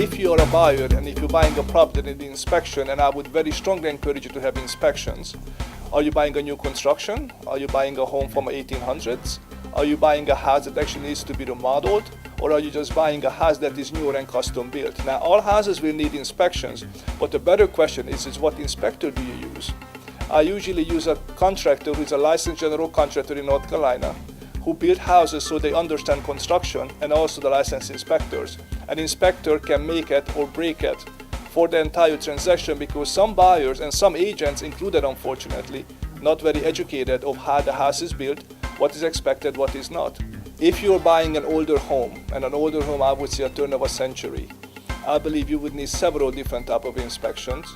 if you are a buyer and if you're buying a property in the inspection, and I would very strongly encourage you to have inspections. Are you buying a new construction? Are you buying a home from 1800s? Are you buying a house that actually needs to be remodeled? Or are you just buying a house that is newer and custom built? Now, all houses will need inspections, but the better question is what inspector do you use? I usually use a contractor who is a licensed general contractor in North Carolina, who build houses so they understand construction, and also the licensed inspectors. An inspector can make it or break it for the entire transaction, because some buyers and some agents included, unfortunately, not very educated of how the house is built, what is expected, what is not. If you're buying an older home, and an older home I would say a turn of a century, I believe you would need several different type of inspections.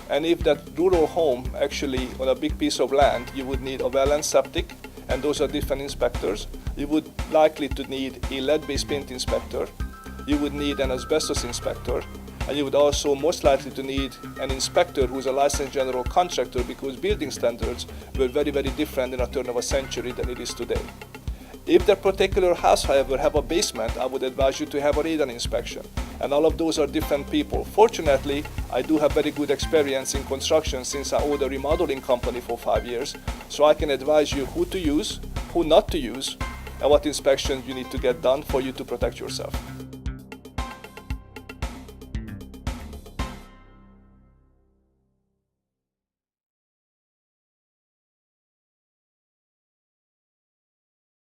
And if that rural home actually on a big piece of land, you would need a well and septic, and those are different inspectors. You would likely to need a lead-based paint inspector. You would need an asbestos inspector. And you would also most likely to need an inspector who is a licensed general contractor, because building standards were very, very different in a turn of a century than it is today. If that particular house, however, have a basement, I would advise you to have a radon inspection. And all of those are different people. Fortunately, I do have very good experience in construction since I owned a remodeling company for 5 years. So I can advise you who to use, who not to use, and what inspections you need to get done for you to protect yourself.